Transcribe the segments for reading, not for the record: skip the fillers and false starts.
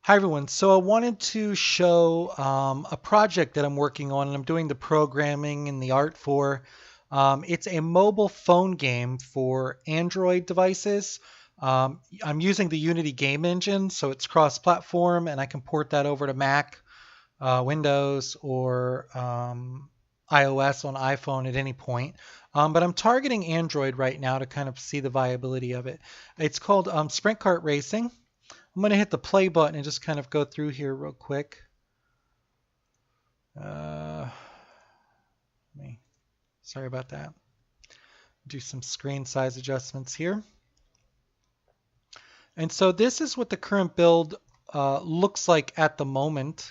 Hi everyone. So I wanted to show a project that I'm working on and I'm doing the programming and the art for. It's a mobile phone game for Android devices. I'm using the Unity game engine, so it's cross-platform and I can port that over to Mac, Windows, or iOS on iPhone at any point. But I'm targeting Android right now to kind of see the viability of it. It's called Sprint Kart Racing. I'm going to hit the play button and just kind of go through here real quick. Uh, Sorry about that. Do some screen size adjustments here. And so this is what the current build looks like at the moment.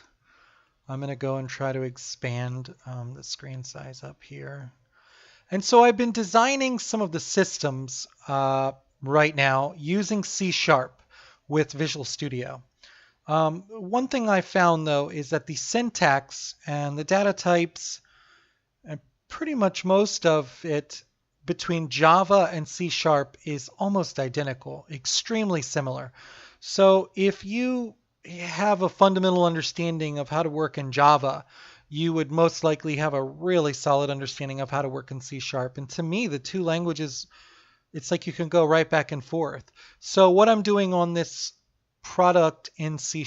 I'm going to go and try to expand the screen size up here. And so I've been designing some of the systems right now using C# with Visual Studio. One thing I found though is that the syntax and the data types and pretty much most of it between Java and C# is almost identical, extremely similar. So if you have a fundamental understanding of how to work in Java, you would most likely have a really solid understanding of how to work in C#. And to me, the two languages, it's like you can go right back and forth. So what I'm doing on this product in C#,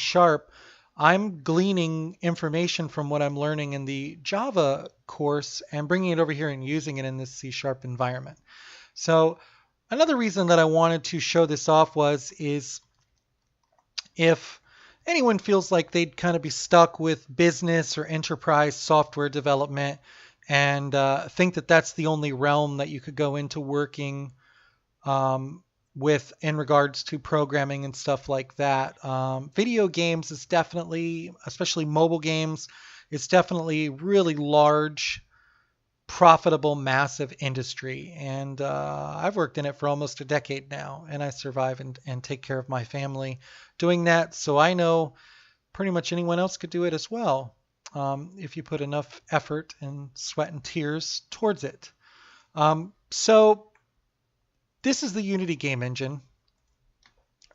I'm gleaning information from what I'm learning in the Java course and bringing it over here and using it in this C# environment. So another reason that I wanted to show this off is if anyone feels like they'd kind of be stuck with business or enterprise software development and think that that's the only realm that you could go into working with in regards to programming and stuff like that. Video games is definitely, especially mobile games, it's definitely really large, profitable, massive industry. And I've worked in it for almost a decade now, and I survive and take care of my family doing that. So I know pretty much anyone else could do it as well if you put enough effort and sweat and tears towards it. So this is the Unity game engine.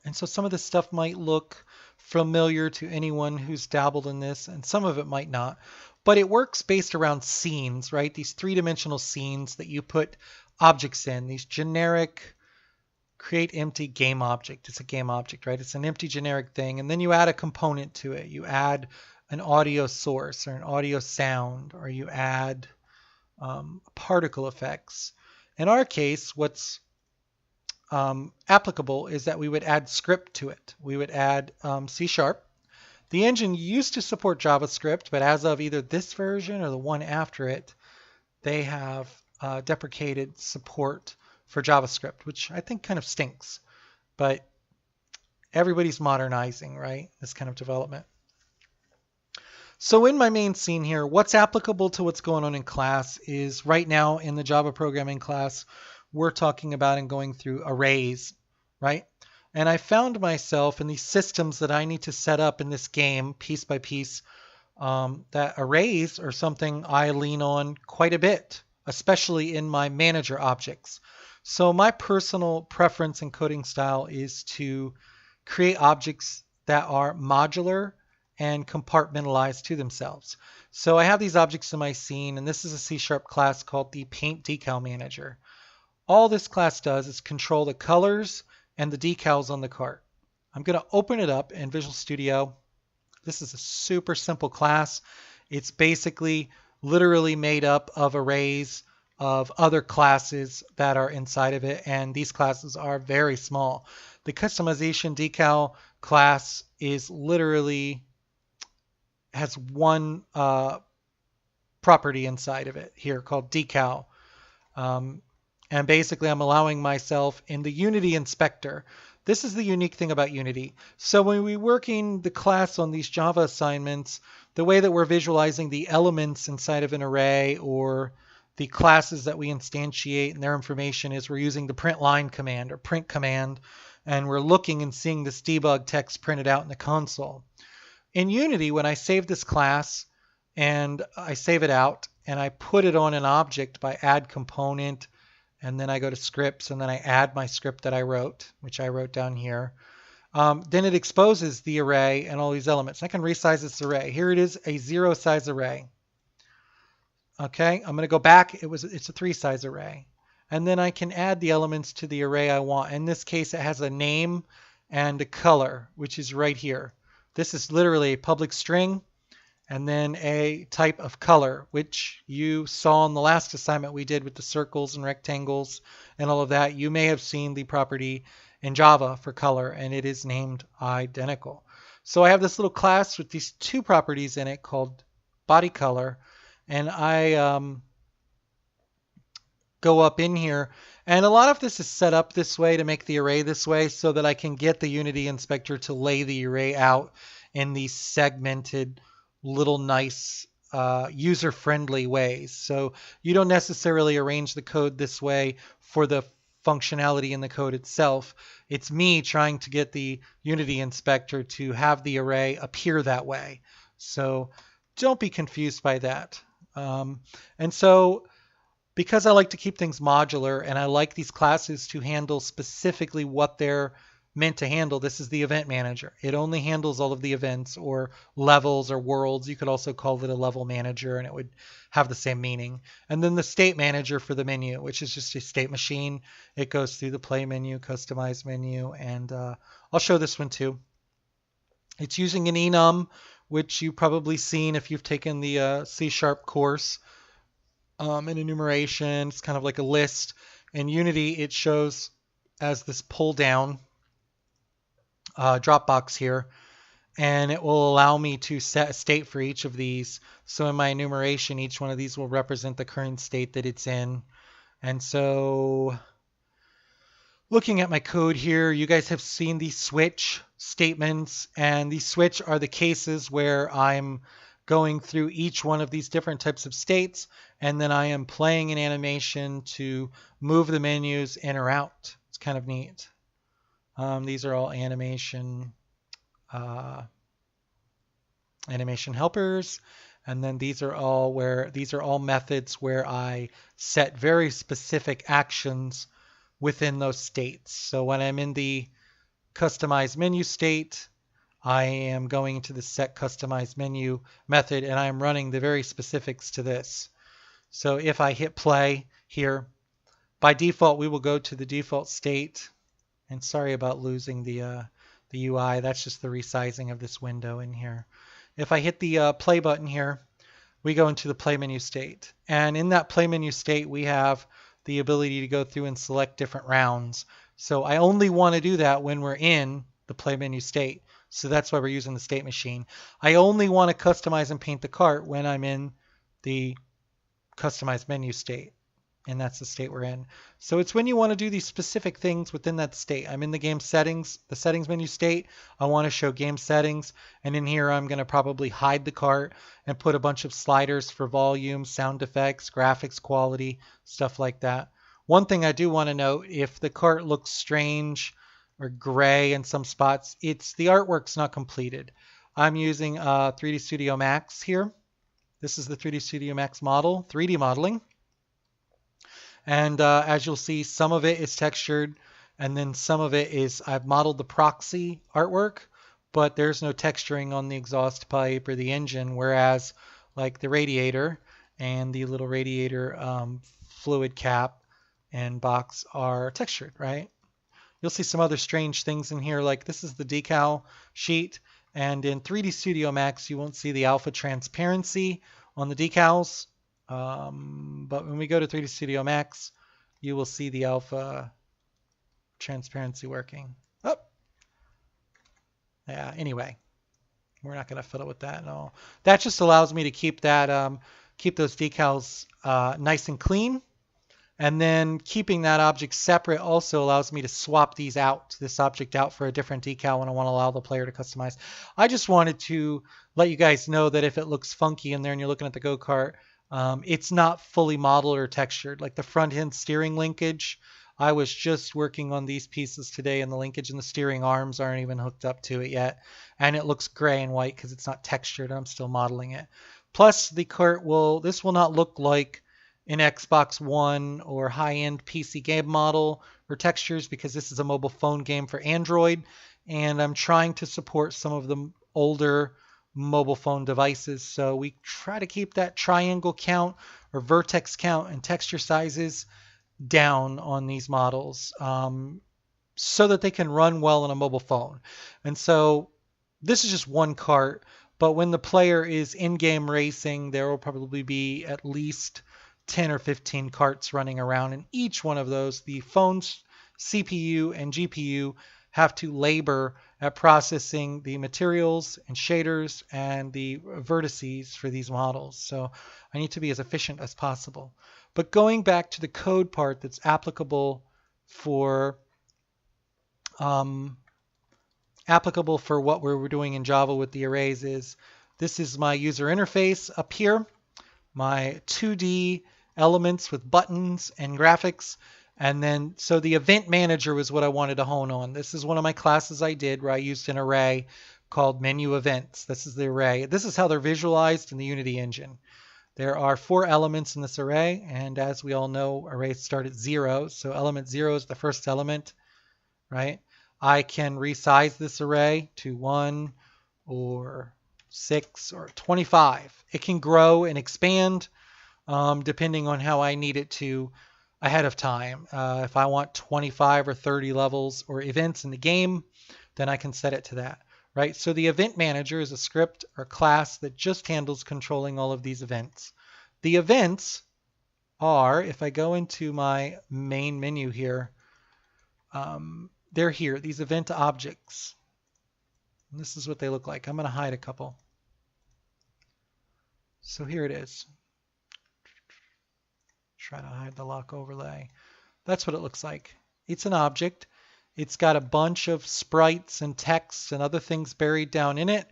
And so some of this stuff might look familiar to anyone who's dabbled in this, and some of it might not. But it works based around scenes, right? These three-dimensional scenes that you put objects in, these generic create empty game object. It's a game object, right? It's an empty generic thing. And then you add a component to it. You add an audio source or an audio sound, or you add particle effects. In our case, what's applicable is that we would add script to it. We would add C#. The engine used to support JavaScript, but as of either this version or the one after it, they have deprecated support for JavaScript, which I think kind of stinks. But everybody's modernizing, right? This kind of development. So in my main scene here, what's applicable to what's going on in class is right now in the Java programming class, we're talking about and going through arrays, right? And I found myself in these systems that I need to set up in this game piece by piece, that arrays are something I lean on quite a bit, especially in my manager objects. So my personal preference and coding style is to create objects that are modular and compartmentalized to themselves. So I have these objects in my scene, and this is a C# class called the Paint Decal Manager. All this class does is control the colors and the decals on the cart. I'm going to open it up in Visual Studio. This is a super simple class. It's basically literally made up of arrays of other classes that are inside of it, and these classes are very small. The customization decal class is literally has one property inside of it here called decal. And basically I'm allowing myself in the Unity inspector. This is the unique thing about Unity. So when we're working the class on these Java assignments, the way that we're visualizing the elements inside of an array or the classes that we instantiate and their information is we're using the print line command or print command, and we're looking and seeing this debug text printed out in the console. In Unity, when I save this class and I save it out and I put it on an object by add component, and then I go to scripts and then I add my script that I wrote, which I wrote down here. then it exposes the array and all these elements. I can resize this array. Here it is, a 0 size array. Okay, I'm going to go back. It's a 3 size array. And then I can add the elements to the array I want. In this case, it has a name and a color, which is right here. This is literally a public string and then a type of color, which you saw in the last assignment we did with the circles and rectangles and all of that. You may have seen the property in Java for color, and it is named identical. So I have this little class with these two properties in it called body color, and I go up in here, and a lot of this is set up this way to make the array this way so that I can get the Unity inspector to lay the array out in these segmented little nice user-friendly ways. So you don't necessarily arrange the code this way for the functionality in the code itself. It's me trying to get the Unity inspector to have the array appear that way. So don't be confused by that. And so because I like to keep things modular and I like these classes to handle specifically what they're meant to handle, this is the event manager. It only handles all of the events or levels or worlds. You could also call it a level manager and it would have the same meaning. And then the state manager for the menu, which is just a state machine. It goes through the play menu, customize menu, and I'll show this one too. It's using an enum, which you've probably seen if you've taken the C# course. In enumeration, it's kind of like a list. In Unity, it shows as this pull down drop box here, and it will allow me to set a state for each of these. So in my enumeration, each one of these will represent the current state that it's in. And so looking at my code here, you guys have seen these switch statements, and these switch are the cases where I'm going through each one of these different types of states, and then I am playing an animation to move the menus in or out. It's kind of neat. These are all animation helpers, and then these are all methods where I set very specific actions within those states. So when I'm in the customize menu state, I am going to the set customize menu method, and I'm running the very specifics to this. So if I hit play here, by default we will go to the default state. And sorry about losing the UI. That's just the resizing of this window in here. If I hit the play button here, we go into the play menu state. And in that play menu state, we have the ability to go through and select different rounds. So I only want to do that when we're in the play menu state. So that's why we're using the state machine. I only want to customize and paint the cart when I'm in the customize menu state. And that's the state we're in. So it's when you want to do these specific things within that state. I'm in the game settings, the settings menu state. I want to show game settings. And in here, I'm going to probably hide the cart and put a bunch of sliders for volume, sound effects, graphics quality, stuff like that. One thing I do want to note, if the cart looks strange or gray in some spots, it's the artwork's not completed. I'm using 3D Studio Max here. This is the 3D Studio Max model, 3D modeling. And as you'll see, some of it is textured, and then some of it is I've modeled the proxy artwork, but there's no texturing on the exhaust pipe or the engine, whereas like the radiator and the little radiator fluid cap and box are textured, right? You'll see some other strange things in here, like this is the decal sheet, and in 3D Studio Max you won't see the alpha transparency on the decals. But when we go to 3D Studio Max, you will see the alpha transparency working. Oh, yeah. Anyway, we're not going to fiddle with that. No, that just allows me to keep that keep those decals nice and clean, and then keeping that object separate also allows me to swap this object out for a different decal when I want to allow the player to customize. I just wanted to let you guys know that if it looks funky in there and you're looking at the go-kart, it's not fully modeled or textured. Like the front end steering linkage, I was just working on these pieces today, and the linkage and the steering arms aren't even hooked up to it yet. And it looks gray and white because it's not textured. I'm still modeling it. Plus the cart this will not look like an Xbox One or high-end PC game model or textures, because this is a mobile phone game for Android. and I'm trying to support some of the older mobile phone devices. So we try to keep that triangle count or vertex count and texture sizes down on these models, so that they can run well on a mobile phone. And so this is just one cart, but when the player is in-game racing, there will probably be at least 10 or 15 carts running around. And each one of those, the phone's CPU and GPU have to labor at processing the materials and shaders and the vertices for these models. So I need to be as efficient as possible. But going back to the code part that's applicable for what we're doing in Java with the arrays is, this is my user interface up here, my 2D elements with buttons and graphics. And then, so the event manager was what I wanted to hone on. This is one of my classes I did where I used an array called menu events. This is the array. This is how they're visualized in the Unity engine. There are 4 elements in this array, and as we all know, arrays start at 0. So element 0 is the first element, right? I can resize this array to 1 or 6 or 25. It can grow and expand depending on how I need it to ahead of time. If I want 25 or 30 levels or events in the game, then I can set it to that, right? So the event manager is a script or class that just handles controlling all of these events. The events are, if I go into my main menu here, they're here, these event objects. And this is what they look like. I'm going to hide a couple. So here it is. Try to hide the lock overlay. That's what it looks like. It's an object. It's got a bunch of sprites and texts and other things buried down in it.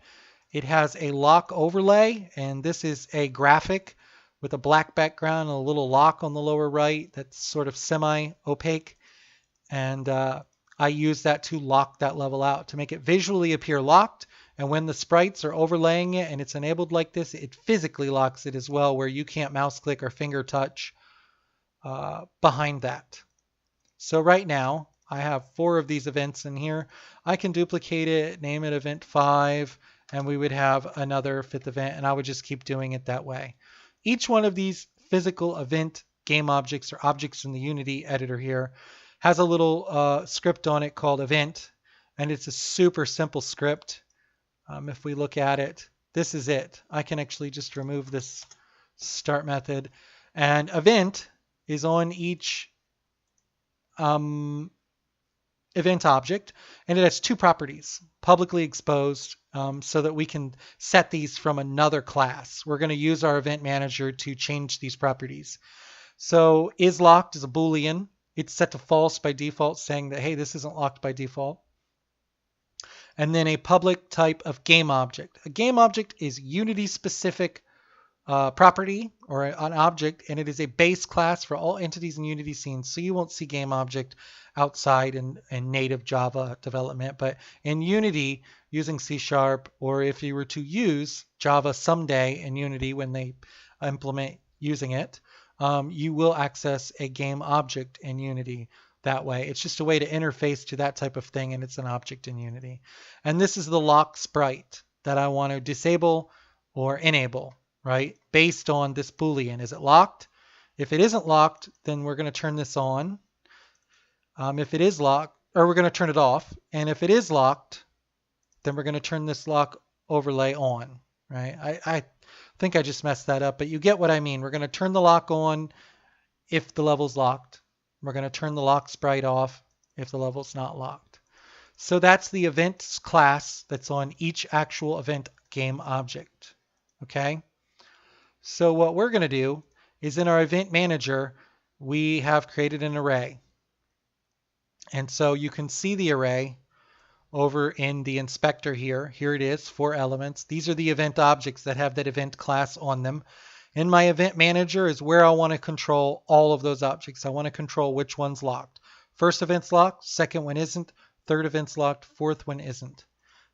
It has a lock overlay, and this is a graphic with a black background and a little lock on the lower right that's sort of semi-opaque. And I use that to lock that level out, to make it visually appear locked. And when the sprites are overlaying it and it's enabled like this, it physically locks it as well, where you can't mouse click or finger touch behind that. So right now, I have 4 of these events in here. I can duplicate it, name it event 5, and we would have another 5th event, and I would just keep doing it that way. Each one of these physical event game objects or objects in the Unity editor here has a little script on it called event, and it's a super simple script. If we look at it, this is it. I can actually just remove this start method, and event is on each event object, and it has 2 properties, publicly exposed, so that we can set these from another class. We're going to use our event manager to change these properties. So isLocked is a Boolean. It's set to false by default, saying that, hey, this isn't locked by default. And then a public type of game object. A game object is Unity specific property or an object, and it is a base class for all entities in Unity scenes. So you won't see game object outside in native Java development, but in Unity using C#, or if you were to use Java someday in Unity when they implement using it, you will access a game object in Unity that way. It's just a way to interface to that type of thing, and it's an object in Unity. And this is the lock sprite that I want to disable or enable, right? Based on this Boolean. Is it locked? If it isn't locked, then we're going to turn this on. If it is locked, or we're going to turn it off. And if it is locked, then we're going to turn this lock overlay on, right? I think I just messed that up, but you get what I mean. We're going to turn the lock on if the level's locked. We're going to turn the lock sprite off if the level's not locked. So that's the events class that's on each actual event game object, okay? So what we're going to do is in our event manager, we have created an array. And so you can see the array over in the inspector here. Here it is, 4 elements. These are the event objects that have that event class on them. In my event manager is where I want to control all of those objects. I want to control which one's locked. First event's locked, second one isn't, third event's locked, fourth one isn't.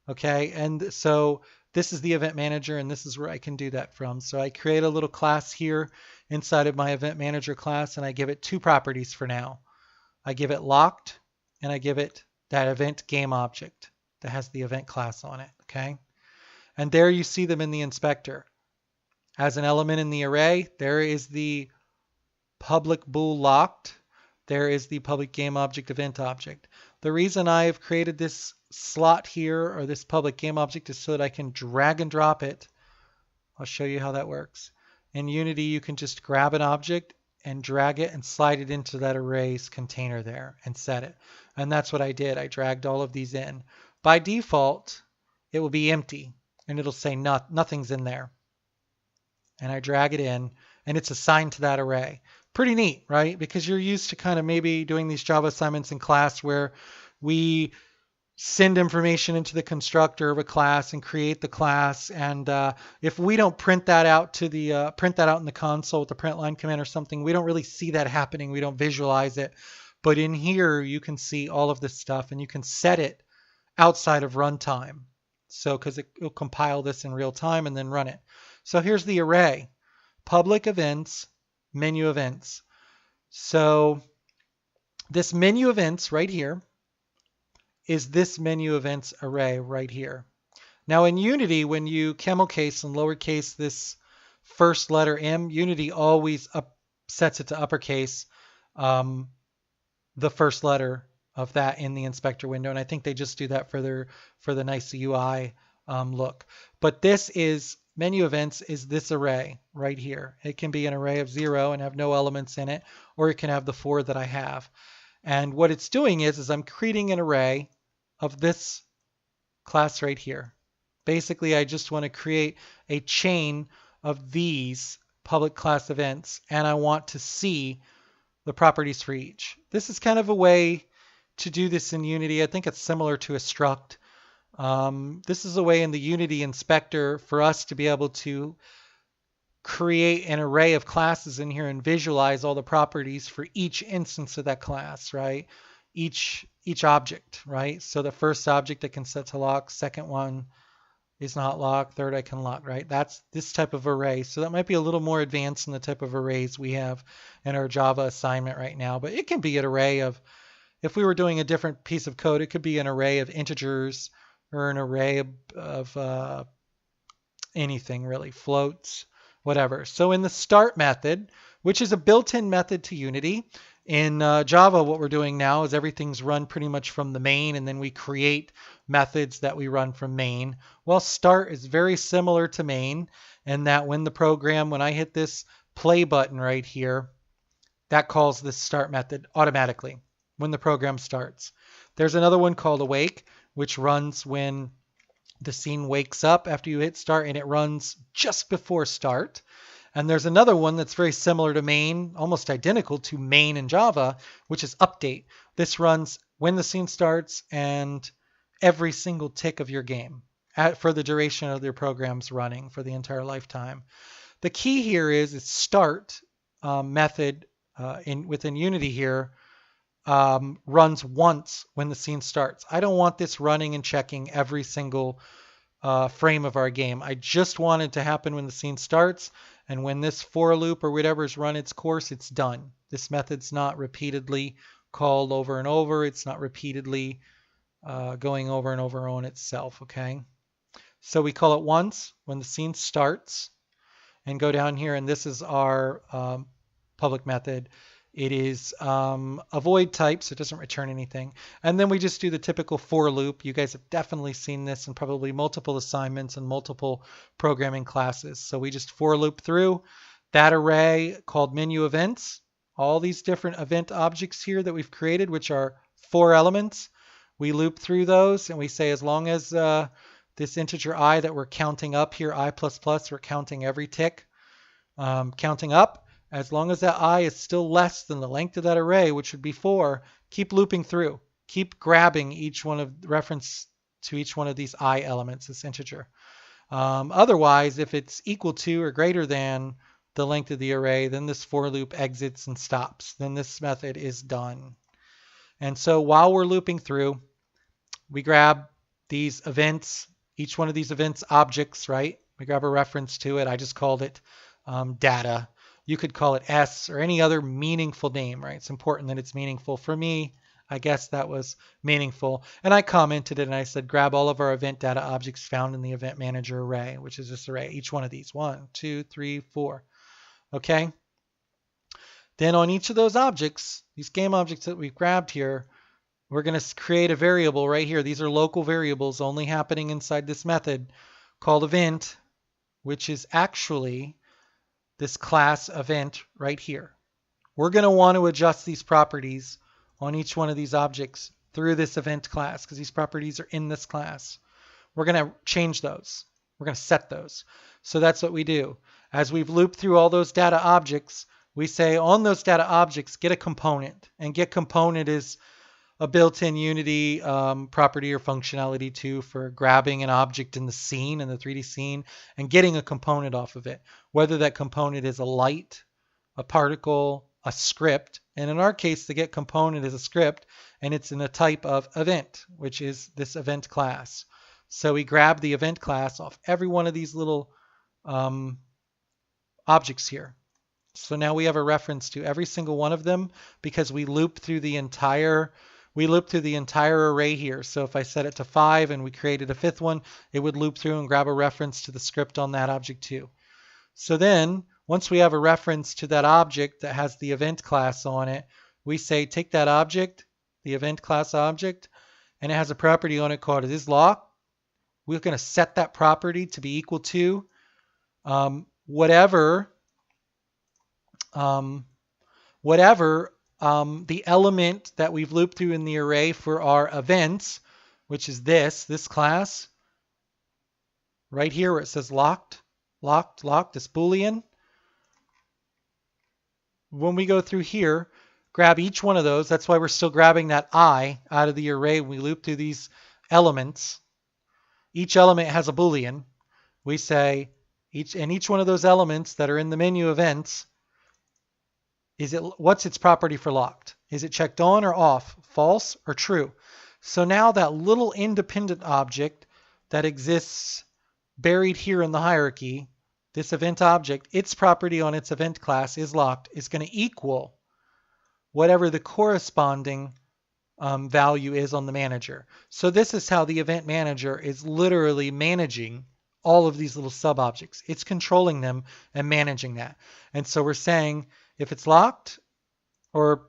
Okay, and so this is the event manager, and this is where I can do that from. So I create a little class here inside of my event manager class, and I give it 2 properties for now. I give it locked, and I give it that event game object. that has the event class on it, okay? And there you see them in the inspector. As an element in the array, there is the public bool locked. There is the public game object event object. The reason I have created this slot here, or this public game object, is so that I can drag and drop it. I'll show you how that works. In Unity, you can just grab an object and drag it and slide it into that array's container there and set it. And that's what I did. I dragged all of these in. By default, it will be empty and it'll say nothing's in there. And I drag it in and it's assigned to that array. Pretty neat, right? Because you're used to kind of maybe doing these Java assignments in class where we send information into the constructor of a class and create the class. And if we don't print that out to the print that out in the console with the print line command or something, we don't really see that happening. We don't visualize it. But in here, you can see all of this stuff and you can set it outside of runtime. So because it'll compile this in real time and then run it. So here's the array: public events, menu events. So this menu events right here is this menu events array right here. Now in Unity, when you camel case and lowercase this first letter M, Unity always sets it to uppercase, the first letter of that in the inspector window. And I think they just do that for the nice UI look. But this is menu events is this array right here. It can be an array of 0 and have no elements in it, or it can have the 4 that I have. And what it's doing is I'm creating an array of this class right here. Basically, I just want to create a chain of these public class events, and I want to see the properties for each. This is kind of a way to do this in Unity. I think it's similar to a struct. This is a way in the Unity inspector for us to be able to create an array of classes in here and visualize all the properties for each instance of that class, right? Each object, right? So the first object I can set to lock, second one is not locked, third I can lock, right? That's this type of array. So that might be a little more advanced than the type of arrays we have in our Java assignment right now, but it can be an array of, if we were doing a different piece of code, it could be an array of integers or an array of anything really, floats, whatever. So in the start method, which is a built-in method to Unity, in Java, what we're doing now is everything's run pretty much from the main, and then we create methods that we run from main. Well, start is very similar to main, in that when I hit this play button right here, that calls this start method automatically when the program starts. There's another one called awake, which runs when the scene wakes up after you hit start, and it runs just before start. And there's another one that's very similar to main, almost identical to main in Java, which is update. This runs when the scene starts and every single tick of your game for the duration of your program's running for the entire lifetime. The key here is start method within Unity here runs once when the scene starts. I don't want this running and checking every single frame of our game. I just want it to happen when the scene starts, and when this for loop or whatever's run its course, it's done. This method's not repeatedly called over and over. It's not repeatedly going over and over on itself, okay? So we call it once when the scene starts, and go down here, and this is our public method. It is a void type, so it doesn't return anything. And then we just do the typical for loop. You guys have definitely seen this in probably multiple assignments and multiple programming classes. So we just for loop through that array called menu events, all these different event objects here that we've created, which are 4 elements. We loop through those, and we say as long as this integer I that we're counting up here, I++, we're counting every tick, counting up. As long as that I is still less than the length of that array, which would be 4, keep looping through. Keep grabbing each one of reference to each one of these I elements, this integer. Otherwise, if it's equal to or greater than the length of the array, then this for loop exits and stops. Then this method is done. And so while we're looping through, we grab these events, each one of these events objects, right? We grab a reference to it. I just called it data. You could call it S or any other meaningful name, right? It's important that it's meaningful. For me, I guess that was meaningful. And I commented it and I said, grab all of our event data objects found in the event manager array, which is this array, each one of these, 1, 2, 3, 4. Okay. Then on each of those objects, these game objects that we've grabbed here, we're going to create a variable right here. These are local variables only happening inside this method called event, which is actually this class event right here. We're going to want to adjust these properties on each one of these objects through this event class because these properties are in this class. We're going to change those. We're going to set those. So that's what we do. As we've looped through all those data objects, we say on those data objects, get a component. And get component is a built-in Unity property or functionality too for grabbing an object in the scene, in the 3D scene, and getting a component off of it. Whether that component is a light, a particle, a script, and in our case, the get component is a script, and it's in a type of event, which is this event class. So we grab the event class off every one of these little objects here. So now we have a reference to every single one of them because we loop through the entire array here. So if I set it to 5 and we created a 5th one, it would loop through and grab a reference to the script on that object too. So then once we have a reference to that object that has the event class on it, we say take that object, the event class object, and it has a property on it called isLock. We're going to set that property to be equal to whatever the element that we've looped through in the array for our events, which is this class right here where it says locked, this Boolean. When we go through here, grab each one of those. That's why we're still grabbing that I out of the array when we loop through these elements. Each element has a Boolean. We say each one of those elements that are in the menu events, what's its property for locked? Is it checked on or off, false or true? So now that little independent object that exists buried here in the hierarchy, this event object, its property on its event class is locked, is going to equal whatever the corresponding value is on the manager. So this is how the event manager is literally managing all of these little sub objects. It's controlling them and managing that. And so we're saying if it's locked or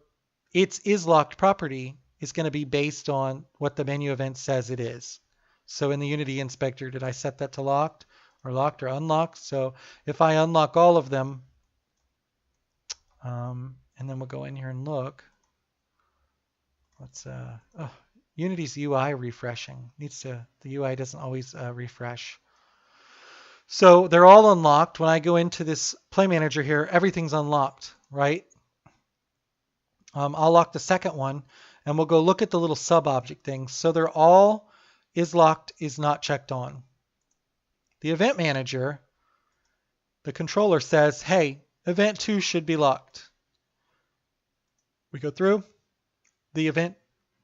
its isLocked property is going to be based on what the menu event says it is. So in the Unity inspector, did I set that to locked or unlocked? So if I unlock all of them, and then we'll go in here and look. Let's Unity's UI refreshing. The UI doesn't always refresh. So they're all unlocked. When I go into this play manager here, everything's unlocked, right? I'll lock the second one and we'll go look at the little sub object things. So they're all isLocked is not checked on. The event manager, the controller says, hey, event 2 should be locked. We go through the event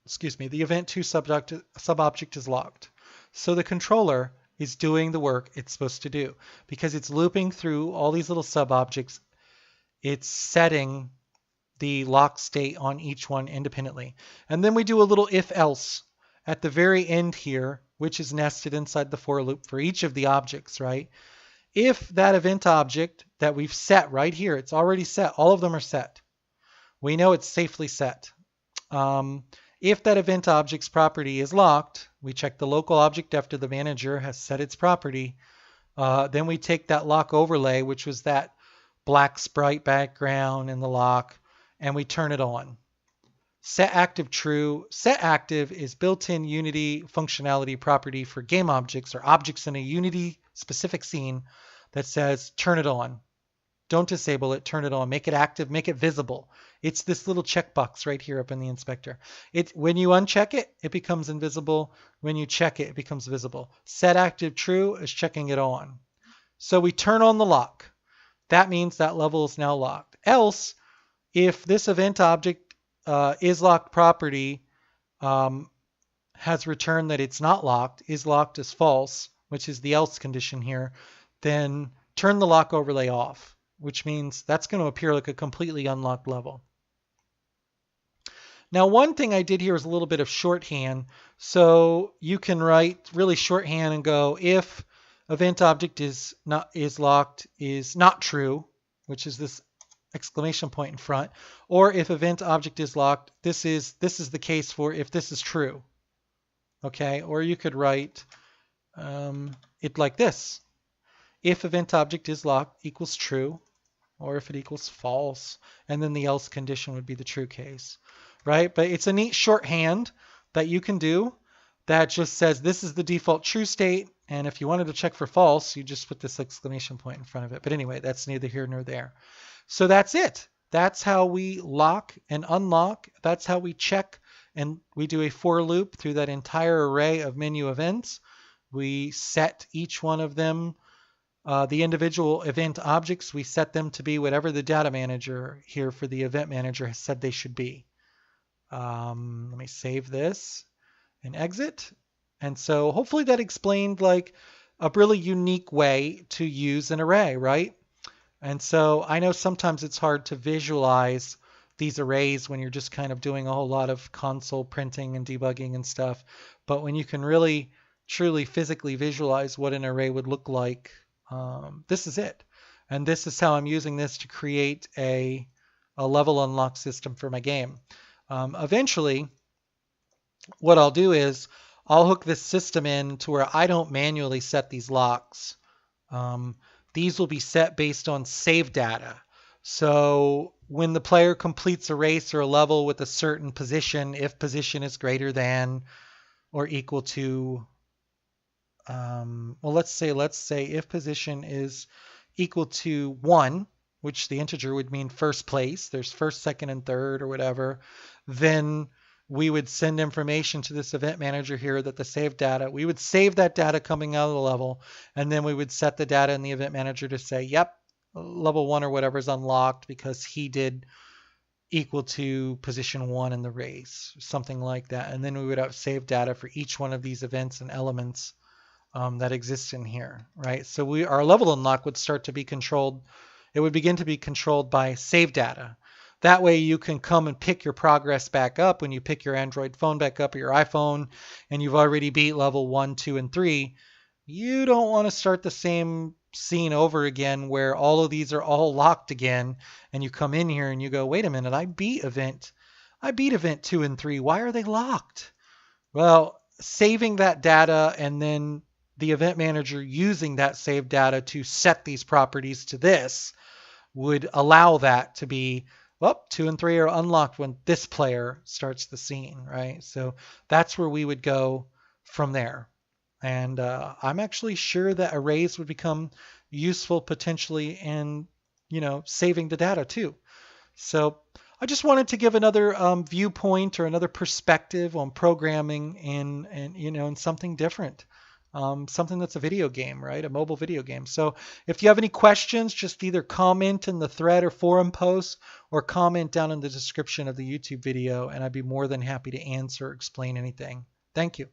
2 sub-object is locked. So the controller is doing the work it's supposed to do because it's looping through all these little sub-objects. It's setting the lock state on each one independently. And then we do a little if-else at the very end here, which is nested inside the for loop for each of the objects, right? If that event object that we've set right here, it's already set, all of them are set. We know it's safely set. If that event object's property is locked, we check the local object after the manager has set its property. Then we take that lock overlay, which was that black sprite background in the lock, and we turn it on. Set active true. Set active is built-in Unity functionality property for game objects or objects in a Unity specific scene that says turn it on. Don't disable it, turn it on, make it active, make it visible. It's this little checkbox right here up in the inspector. When you uncheck it, it becomes invisible. When you check it, it becomes visible. Set active true is checking it on. So we turn on the lock. That means that level is now locked. Else, if this event object isLocked property has returned that it's not locked, isLocked is false, which is the else condition here, then turn the lock overlay off, which means that's going to appear like a completely unlocked level. Now, one thing I did here is a little bit of shorthand. So you can write really shorthand and go if event object is locked is not true, which is this exclamation point in front, or if event object is locked, this is the case for if this is true. Okay, or you could write it like this: if event object is locked equals true, or if it equals false, and then the else condition would be the true case, right? But it's a neat shorthand that you can do that just says this is the default true state, and if you wanted to check for false, you just put this exclamation point in front of it. But anyway, that's neither here nor there. So that's it. That's how we lock and unlock. That's how we check, and we do a for loop through that entire array of menu events. We set each one of them, the individual event objects, we set them to be whatever the data manager here for the event manager has said they should be. Let me save this and exit. And so hopefully that explained like a really unique way to use an array, right? And so I know sometimes it's hard to visualize these arrays when you're just kind of doing a whole lot of console printing and debugging and stuff. But when you can really, truly physically visualize what an array would look like, this is it. And this is how I'm using this to create a level unlock system for my game. Eventually, what I'll do is I'll hook this system in to where I don't manually set these locks. These will be set based on save data. So when the player completes a race or a level with a certain position, if position is greater than or equal to, well, let's say if position is equal to 1, which the integer would mean first place, there's first, second, and third or whatever, then we would send information to this event manager here that the saved data, we would save that data coming out of the level, and then we would set the data in the event manager to say, yep, level 1 or whatever is unlocked because he did equal to position 1 in the race, something like that. And then we would have saved data for each one of these events and elements that exists in here, right? So our level unlock would start to be controlled. It would begin to be controlled by save data. That way you can come and pick your progress back up when you pick your Android phone back up or your iPhone and you've already beat level 1, 2, and 3. You don't want to start the same scene over again where all of these are all locked again and you come in here and you go, wait a minute, I beat event 2 and 3. Why are they locked? Well, saving that data and then the event manager using that saved data to set these properties to this would allow that to be, well, 2 and 3 are unlocked when this player starts the scene, right? So that's where we would go from there. And I'm actually sure that arrays would become useful potentially in, saving the data too. So I just wanted to give another viewpoint or another perspective on programming in something different. Something that's a video game, right? A mobile video game. So if you have any questions, just either comment in the thread or forum post or comment down in the description of the YouTube video, and I'd be more than happy to answer or explain anything. Thank you.